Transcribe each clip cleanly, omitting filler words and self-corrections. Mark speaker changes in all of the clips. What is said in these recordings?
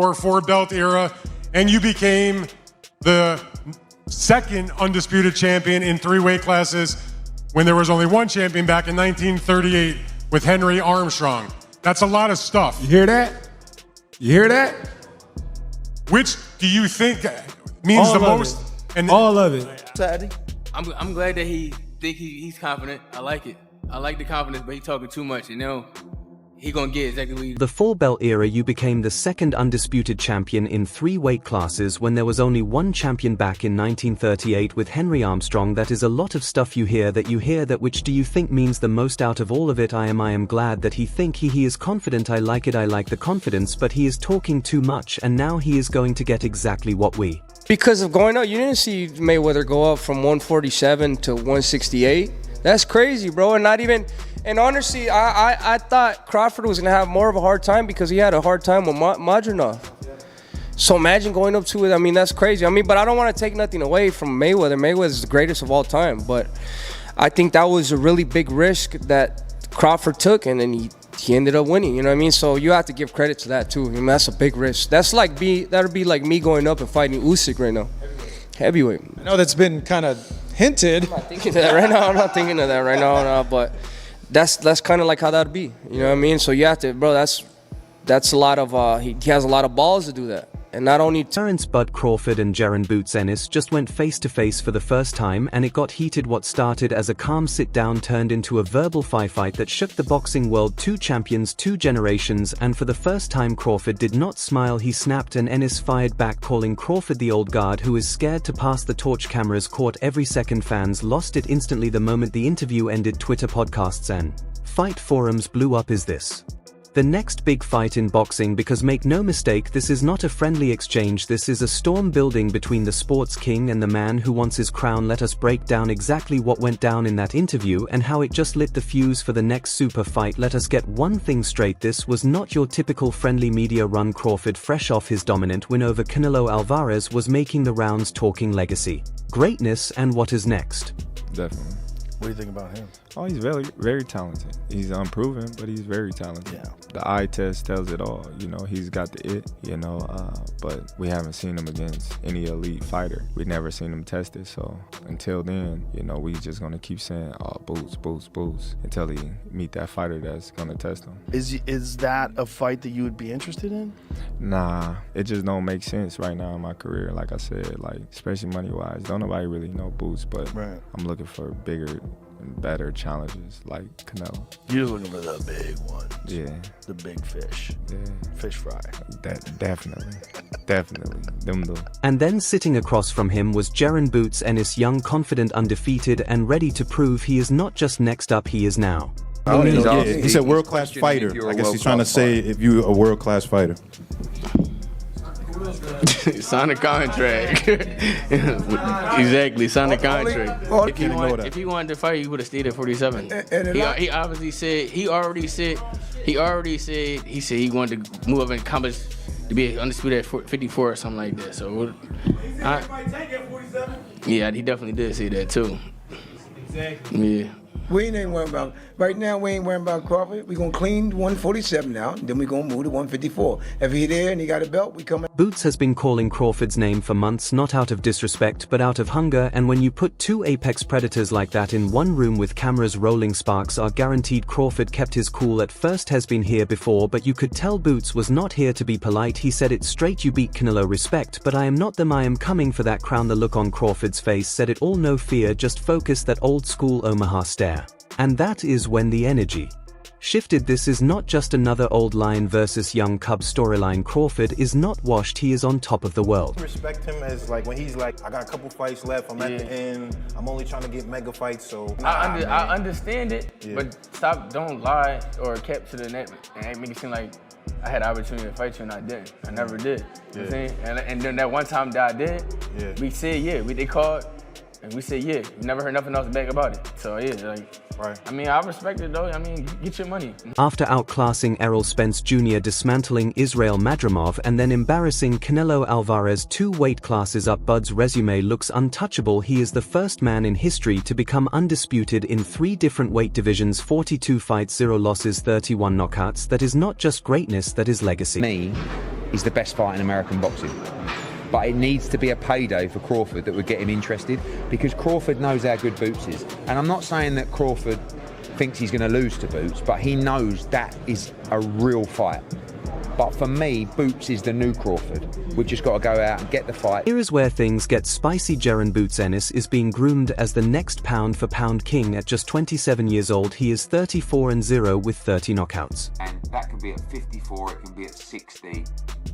Speaker 1: or four-belt era, and you became the second undisputed champion in 3 weight classes when there was only one champion back in 1938 with Henry Armstrong. That's a lot of stuff.
Speaker 2: You hear that? You hear that?
Speaker 1: Which do you think means
Speaker 2: all
Speaker 1: the most?
Speaker 2: And all of it.
Speaker 3: Eddie?
Speaker 4: I'm glad that he think he's confident. I like it. I like the confidence, but he talking too much. You know, he gonna get exactly what he.
Speaker 5: The four-belt era, you became the second undisputed champion in 3 weight classes when there was only one champion back in 1938 with Henry Armstrong. That is a lot of stuff you hear that which do you think means the most out of all of it? I am glad that he is confident. I like it. I like the confidence, but he is talking too much, and now he is going to get exactly what we.
Speaker 6: Because of going up, you didn't see Mayweather go up from 147 to 168. That's crazy, bro. And not even, and honestly, I thought Crawford was gonna have more of a hard time because he had a hard time with Madronov. So imagine going up to it. I mean, that's crazy. I mean, but I don't want to take nothing away from Mayweather. Mayweather is the greatest of all time. But I think that was a really big risk that Crawford took, and then he ended up winning. You know what I mean? So you have to give credit to that too. I mean, that's a big risk. That'd be like me going up and fighting Usyk right now, heavyweight.
Speaker 7: I know that's been kind of hinted.
Speaker 6: I'm not thinking of that right now. I'm not thinking of that right now. No, but that's kind of like how that'd be. You know what I mean? So you have to, bro. That's a lot of. He has a lot of balls to do that. And not only
Speaker 5: Terence Bud Crawford and Jaron Ennis just went face-to-face for the first time, and it got heated. What started as a calm sit-down turned into a verbal fight that shook the boxing world. 2 champions, 2 generations, and for the first time Crawford did not smile. He snapped, and Ennis fired back, calling Crawford the old guard who is scared to pass the torch. Cameras caught every second. Fans lost it instantly the moment the interview ended. Twitter, podcasts, and fight forums blew up. Is this the next big fight in boxing? Because make no mistake, this is not a friendly exchange. This is a storm building between the sports king and the man who wants his crown. Let us break down exactly what went down in that interview and how it just lit the fuse for the next super fight. Let us get one thing straight. This was not your typical friendly media run. Crawford, fresh off his dominant win over Canelo Alvarez, was making the rounds, talking legacy, greatness, and what is next.
Speaker 3: Definitely. What do you think about him?
Speaker 2: Oh, he's very, very talented. He's unproven, but he's very talented.
Speaker 3: Yeah.
Speaker 2: The eye test tells it all. You know, he's got the it, but we haven't seen him against any elite fighter. We've never seen him tested. So until then, we just going to keep saying, oh, boost, until he meet that fighter that's going to test him.
Speaker 3: Is that a fight that you would be interested in?
Speaker 2: Nah, it just don't make sense right now in my career. Like I said, especially money-wise, don't nobody really know Boots, but right. I'm looking for bigger and better challenges like Canelo.
Speaker 3: You're looking for the big ones.
Speaker 2: Yeah.
Speaker 3: The big fish.
Speaker 2: Yeah.
Speaker 3: Fish fry.
Speaker 2: Definitely. Them though.
Speaker 5: And then sitting across from him was Jaron Ennis, young, confident, undefeated, and ready to prove he is not just next up, he is now.
Speaker 8: He said world-class fighter. I guess he's trying to say if you're a world-class fighter.
Speaker 4: Sign a contract. Exactly, sign a contract. If he wanted to fight, he would have stayed at 47. He obviously said he said he wanted to move up and accomplish to be undisputed at 54 or something like that. So, yeah, he definitely did say that too. Exactly. Yeah.
Speaker 9: We ain't worrying about, right now we ain't worrying about Crawford. We're going to clean 147 now, then we're going to move to 154. If he there and he got a belt, we come.
Speaker 5: Boots has been calling Crawford's name for months, not out of disrespect, but out of hunger, and when you put 2 apex predators like that in one room with cameras rolling, sparks are guaranteed. Crawford kept his cool. At first, has been here before, but you could tell Boots was not here to be polite. He said it straight: you beat Canelo, respect, but I am not them. I am coming for that crown. The look on Crawford's face said it all. No fear, just focus, that old school Omaha stare. And that is when the energy shifted. This is not just another old lion versus young cub storyline. Crawford is not washed, he is on top of the world.
Speaker 8: I respect him as when he's like, I got a couple fights left, I'm at the end, I'm only trying to get mega fights, so.
Speaker 4: I understand it, but don't lie or capture the net and make it seem like I had the opportunity to fight you and I didn't. I never did. You know what I'm saying? And then that one time that I did, we said, they called. And we said, yeah, we never heard nothing else back about it. So yeah, like,
Speaker 8: Right.
Speaker 4: I mean, I respect it though. I mean, get your money.
Speaker 5: After outclassing Errol Spence Jr., dismantling Israel Madrimov, and then embarrassing Canelo Alvarez 2 weight classes up, Bud's resume looks untouchable. He is the first man in history to become undisputed in 3 different weight divisions, 42 fights, 0 losses, 31 knockouts. That is not just greatness, that is legacy.
Speaker 10: Me, he's the best fight in American boxing. But it needs to be a payday for Crawford that would get him interested, because Crawford knows how good Boots is. And I'm not saying that Crawford thinks he's going to lose to Boots, but he knows that is a real fight. But for me, Boots is the new Crawford. We've just got to go out and get the fight.
Speaker 5: Here is where things get spicy. Jaron Boots Ennis is being groomed as the next pound-for-pound king. At just 27 years old, he is 34-0 with 30 knockouts.
Speaker 10: And that can be at 54, it can be at 60.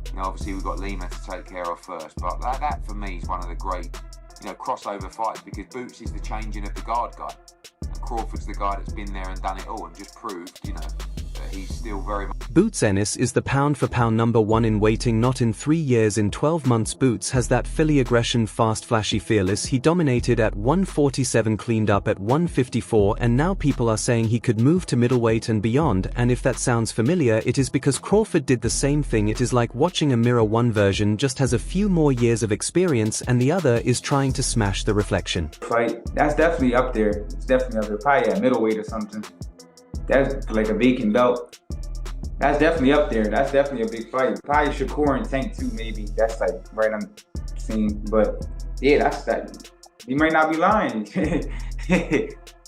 Speaker 10: You know, obviously we've got Lima to take care of first, but that for me is one of the great, you know, crossover fights, because Boots is the changing of the guard guy, and Crawford's the guy that's been there and done it all and just proved, you know, that he's still very much.
Speaker 5: Boots Ennis is the pound-for-pound #1 in waiting. Not in 3 years, in 12 months. Boots has that Philly aggression, fast, flashy, fearless. He dominated at 147, cleaned up at 154, and now people are saying he could move to middleweight and beyond. And if that sounds familiar, it is because Crawford did the same thing. It is like watching a mirror. One version just has a few more years of experience, and the other is trying to smash the reflection.
Speaker 11: Fight, that's definitely up there. It's definitely up there. Probably at middleweight or something. That's like a vacant belt. That's definitely up there. That's definitely a big fight. Probably Shakur and Tank too, maybe. That's like right on the scene. But yeah, that's that. You might not be lying.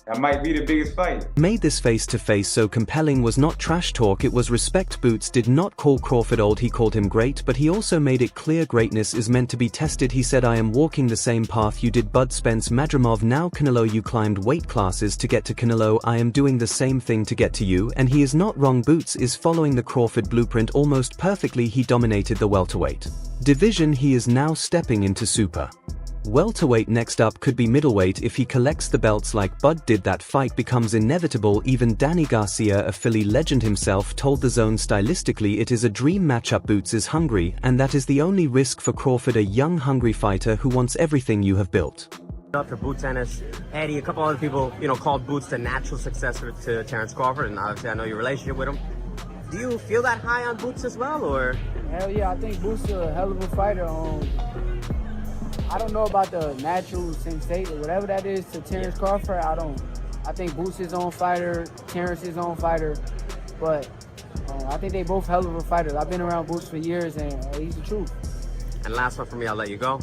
Speaker 11: That might be the biggest fight.
Speaker 5: Made this face-to-face so compelling was not trash talk, it was respect. Boots did not call Crawford old, he called him great, but he also made it clear greatness is meant to be tested. He said, I am walking the same path you did, Bud. Spence Madrimov, now Canelo. You climbed weight classes to get to Canelo. I am doing the same thing to get to you, and he is not wrong. Boots is following the Crawford blueprint almost perfectly. He dominated the welterweight division. He is now stepping into super welterweight. Next up could be middleweight if he collects the belts like Bud did. That fight becomes inevitable. Even Danny Garcia, a Philly legend himself, told The Zone, stylistically it is a dream matchup. Boots is hungry, and that is the only risk for Crawford, a young hungry fighter who wants everything you have built.
Speaker 12: For Boots Ennis, Eddie, a couple other people, called Boots the natural successor to Terence Crawford, and obviously I know your relationship with him. Do you feel that high on Boots as well, or?
Speaker 13: Hell yeah, I think Boots is a hell of a fighter. I don't know about the natural sensate or whatever that is to Terence Crawford. I think Boots is his own fighter, Terence is his own fighter, but I think they both hell of a fighters. I've been around Boots for years, and he's the truth.
Speaker 12: And last one for me, I'll let you go.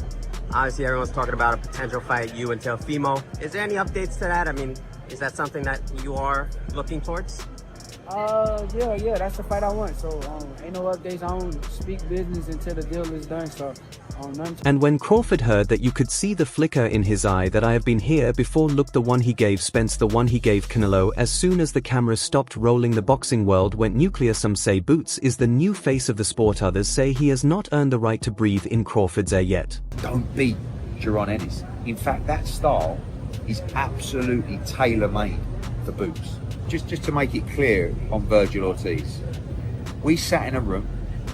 Speaker 12: Obviously, everyone's talking about a potential fight, you and Teofimo. Is there any updates to that? I mean, is that something that you are looking towards?
Speaker 13: Yeah, that's the fight I want. So ain't no updates. I don't speak business until the deal is done. So none.
Speaker 5: And when Crawford heard that, you could see the flicker in his eye that I have been here before. Look, the one he gave Spence, the one he gave Canelo. As soon as the cameras stopped rolling, the boxing world went nuclear. Some say Boots is the new face of the sport. Others say he has not earned the right to breathe in Crawford's air yet.
Speaker 10: Don't beat Jaron Ennis. In fact, that style is absolutely tailor-made for Boots. Just to make it clear on Virgil Ortiz, we sat in a room,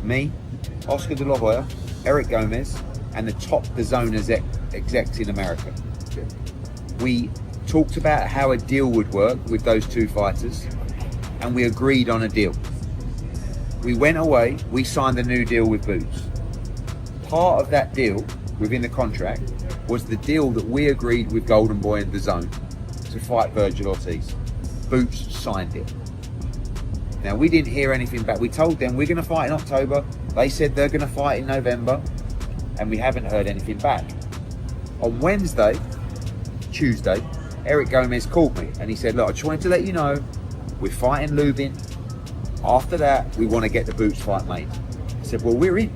Speaker 10: me, Oscar De La Hoya, Eric Gomez, and the top DAZN execs in America. We talked about how a deal would work with those two fighters, and we agreed on a deal. We went away, we signed a new deal with Boots. Part of that deal within the contract was the deal that we agreed with Golden Boy and DAZN to fight Virgil Ortiz. Boots signed it. Now, we didn't hear anything back. We told them we're going to fight in October. They said they're going to fight in November, and we haven't heard anything back. On Tuesday, Eric Gomez called me and he said, look, I just wanted to let you know we're fighting Lubin. After that, we want to get the Boots fight made. I said, well, we're in.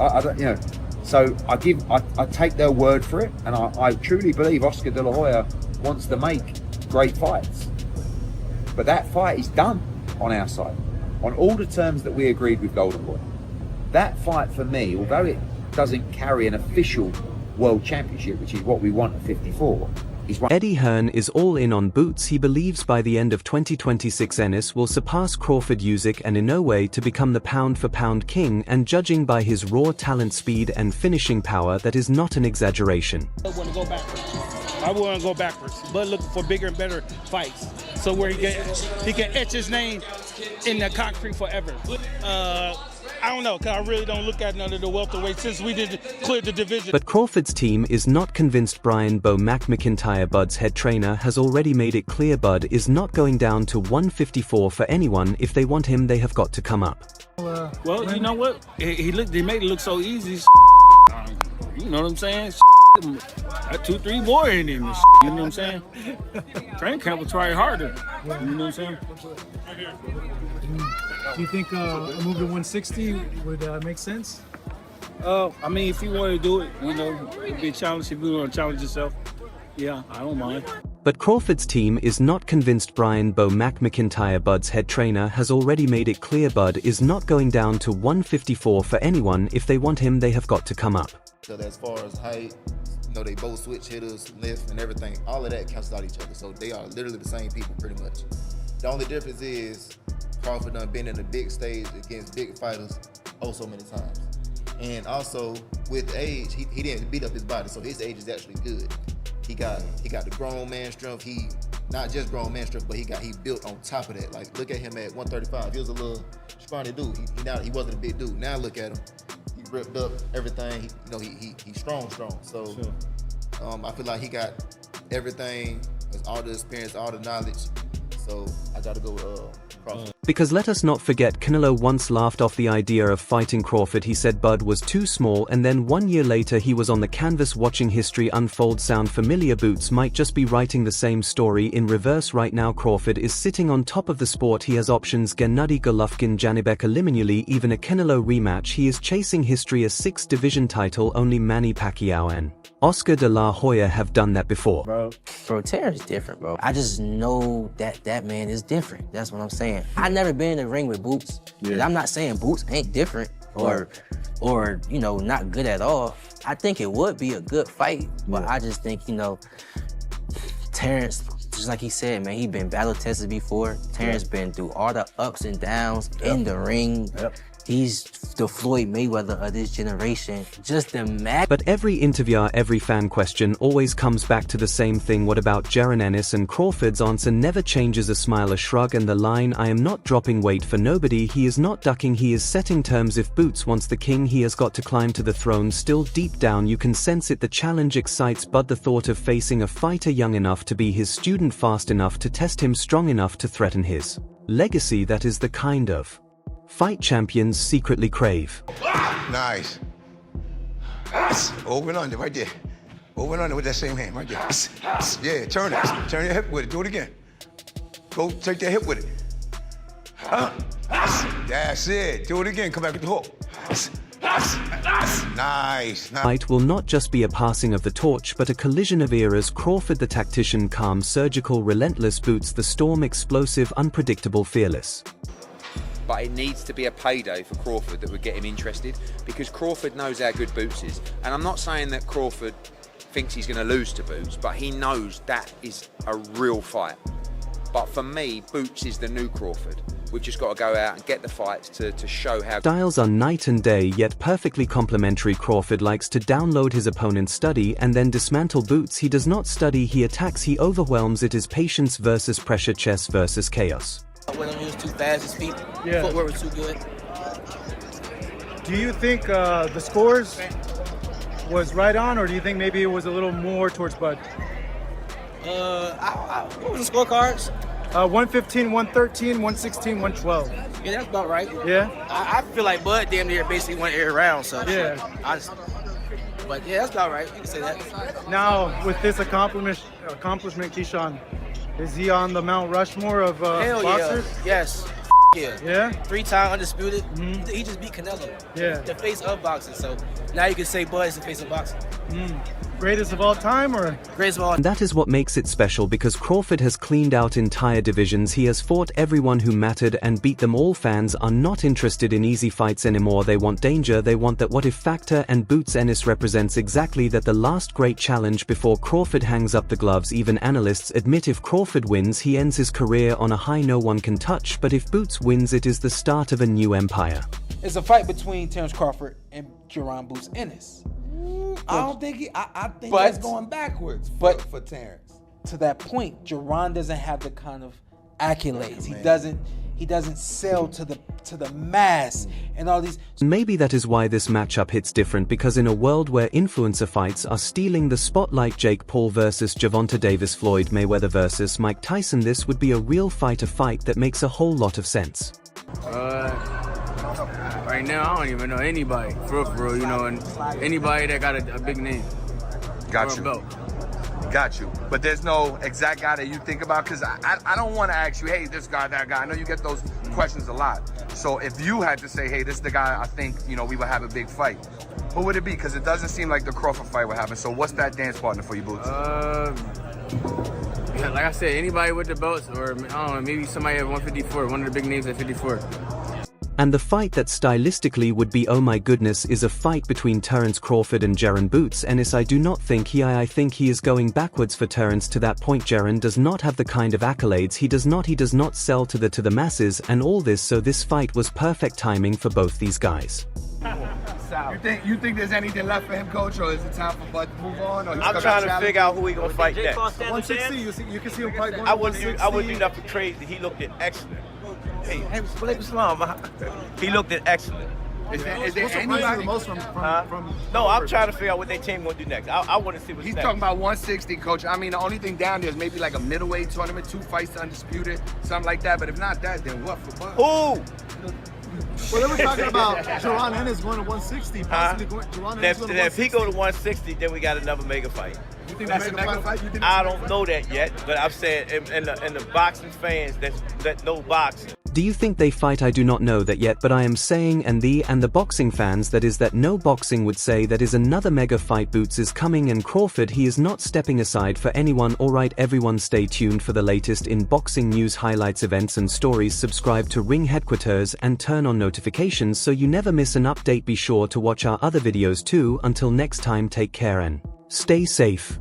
Speaker 10: I don't, so I take their word for it, and I truly believe Oscar De La Hoya wants to make great fights. But that fight is done on our side, on all the terms that we agreed with Golden Boy. That fight for me, although it doesn't carry an official world championship, which is what we want at 54,
Speaker 5: Eddie Hearn is all in on Boots. He believes by the end of 2026 Ennis will surpass Crawford Usyk and Inoue to become the pound-for-pound king, and judging by his raw talent, speed and finishing power, that is not an exaggeration.
Speaker 14: I want to go backwards. I want to go backwards, but looking for bigger and better fights. So where he can etch his name in the concrete forever. I don't know, because I really don't look at none of the welterweights since we did clear the division.
Speaker 5: But Crawford's team is not convinced. BoMac McIntyre, Bud's head trainer, has already made it clear Bud is not going down to 154 for anyone. If they want him, they have got to come up.
Speaker 14: Well, you know what? He made it look so easy. You know what I'm saying? Got 2-3 more in him. You know what I'm saying? Training camp will try harder. You know what I'm saying?
Speaker 7: Do you think a move to 160 would make sense?
Speaker 14: I mean, if you want to do it, you know, it'd be a challenge. If you want to challenge yourself, yeah, I don't mind.
Speaker 5: But Crawford's team is not convinced. BoMac McIntyre, Bud's head trainer, has already made it clear Bud is not going down to 154 for anyone. If they want him, they have got to come up.
Speaker 15: So as far as height, you know, they both switch hitters, lift and everything. All of that cancels out each other. So they are literally the same people pretty much. The only difference is Crawford done been in a big stage against big fighters so many times. And also with age, he didn't beat up his body, so his age is actually good. He got the grown man strength. He not just grown man strength, but he built on top of that. Like, look at him at 135. He was a little scrawny dude. He wasn't a big dude. Now look at him. He ripped up everything. He's strong. So sure. I feel like he got everything, all the experience, all the knowledge. So I gotta go with Crawford.
Speaker 5: Because let us not forget, Canelo once laughed off the idea of fighting Crawford. He said Bud was too small, and then 1 year later he was on the canvas watching history unfold. Sound familiar? Boots might just be writing the same story in reverse right now. Crawford is sitting on top of the sport. He has options: Gennady Golovkin, Janibek eliminally, even a Canelo rematch. He is chasing history, a 6th division title. Only Manny Pacquiao and Oscar de la Hoya have done that before.
Speaker 16: Bro, Terence is different, bro. I just know that man is different. That's what I'm saying. I never been in the ring with Boots. Yeah. I'm not saying Boots ain't different or you know, not good at all. I think it would be a good fight, but I just think, you know, Terence, just like he said, man, he been battle tested before. Terence been through all the ups and downs in the ring. He's the Floyd Mayweather of this generation. Just imagine.
Speaker 5: But every interviewer, every fan question always comes back to the same thing. What about Jaron? Ennis? And Crawford's answer never changes: a smile, a shrug, and the line, "I am not dropping weight for nobody." He is not ducking, he is setting terms. If Boots wants the king, he has got to climb to the throne. Still deep down you can sense it. The challenge excites Bud. The thought of facing a fighter young enough to be his student, fast enough to test him, strong enough to threaten his legacy, that is the kind of fight champions secretly crave.
Speaker 17: Nice. Over and under, right there. Over and under with that same hand, right there. Yeah, turn it. Turn your hip with it. Do it again. Go take that hip with it. That's it. Do it again. Come back with the hook. Nice.
Speaker 5: Fight will not just be a passing of the torch, but a collision of eras. Crawford the tactician, calm, surgical, relentless. Boots the storm, explosive, unpredictable, fearless.
Speaker 18: But it needs to be a payday for Crawford that would get him interested, because Crawford knows how good Boots is. And I'm not saying that Crawford thinks he's going to lose to Boots, but he knows that is a real fight. But for me, Boots is the new Crawford. We've just got to go out and get the fights to show how.
Speaker 5: Styles are night and day, yet perfectly complementary. Crawford likes to download his opponent's study and then dismantle. Boots, he does not study, he attacks, he overwhelms. It is patience versus pressure, chess versus chaos.
Speaker 19: When he was too fast, his feet, footwork was too good.
Speaker 7: Do you think the scores was right on, or do you think maybe it was a little more towards Bud?
Speaker 19: What was the scorecards?
Speaker 7: 115, 113, 116, 112.
Speaker 19: Yeah, that's about right.
Speaker 7: Yeah?
Speaker 19: I feel like Bud damn near basically went every round, so.
Speaker 7: Yeah.
Speaker 19: But yeah, that's about right. You can say that.
Speaker 7: Now, with this accomplishment, Keyshawn, is he on the Mount Rushmore of
Speaker 19: Hell
Speaker 7: boxers?
Speaker 19: Yeah. Yes. Yeah.
Speaker 7: Yeah?
Speaker 19: 3-time undisputed. He just beat Canelo.
Speaker 7: Yeah.
Speaker 19: The face of boxing. So now you can say Bud is the face of boxing.
Speaker 7: greatest of all time or
Speaker 19: greatest of all?
Speaker 5: And that is what makes it special because Crawford has cleaned out entire divisions. He has fought everyone who mattered and beat them all. Fans are not interested in easy fights anymore. They want danger. They want that what if factor, and Boots Ennis represents exactly that, the last great challenge before Crawford hangs up the gloves. Even analysts admit if Crawford wins, he ends his career on a high no one can touch, but if Boots wins, it is the start of a new empire.
Speaker 20: It's a fight between Terence Crawford and Jaron Boots Ennis.
Speaker 21: I don't think I think that's going backwards for Terence.
Speaker 20: To that point, Jaron doesn't have the kind of accolades. He doesn't sell to the mass and all these.
Speaker 5: Maybe that is why this matchup hits different, because in a world where influencer fights are stealing the spotlight, Jake Paul versus Gervonta Davis, Floyd Mayweather versus Mike Tyson, this would be a real fight that makes a whole lot of sense.
Speaker 4: Right now, I don't even know anybody, for real, you know, and anybody that got a big name.
Speaker 22: Got you. Got you. But there's no exact guy that you think about, because I don't want to ask you, hey, this guy, that guy. I know you get those questions a lot. So if you had to say, hey, this is the guy I think, you know, we would have a big fight, who would it be? Because it doesn't seem like the Crawford fight would happen. So what's that dance partner for you, Boots?
Speaker 4: Yeah, like I said, anybody with the belts, or I don't know, maybe somebody at 154, one of the big names at 54.
Speaker 5: And the fight that stylistically would be, oh my goodness, is a fight between Terence Crawford and Jaron Boots Ennis. I do not think I think he is going backwards for Terence. To that point, Jaron does not have the kind of accolades. He does not sell to the masses and all this, so this fight was perfect timing for both these guys.
Speaker 21: You think there's anything left for him, Coach, or is it time for Bud to move on? Or
Speaker 23: I'm trying to figure out who he gonna fight next.
Speaker 7: 160, you can see him fight 160.
Speaker 23: I wouldn't do nothing crazy. He looked excellent. Hey, he looked excellent.
Speaker 21: Is there anybody most from
Speaker 23: No, I'm trying to figure out what their team gonna do next. I want to see what's
Speaker 22: He's
Speaker 23: next.
Speaker 22: talking about 160, Coach. I mean, the only thing down there is maybe like a middleweight tournament, 2 fights to undisputed, something like that. But if not that, then what for Bud?
Speaker 23: Who?
Speaker 7: Well, they were talking about Jaron Ennis going to 160. Possibly Jaron Ennis going to 160.
Speaker 23: If he go to 160, then we got another mega fight.
Speaker 7: You think that's a mega fight?
Speaker 23: I don't know that yet, but I'm saying in the boxing fans that know boxing.
Speaker 5: Do you think they fight? I do not know that yet, but I am saying, and the boxing fans that know boxing would say that is another mega fight. Boots is coming, and Crawford, he is not stepping aside for anyone. Alright everyone, stay tuned for the latest in boxing news, highlights, events and stories. Subscribe to Ring Headquarters and turn on notifications so you never miss an update. Be sure to watch our other videos too. Until next time, take care and stay safe.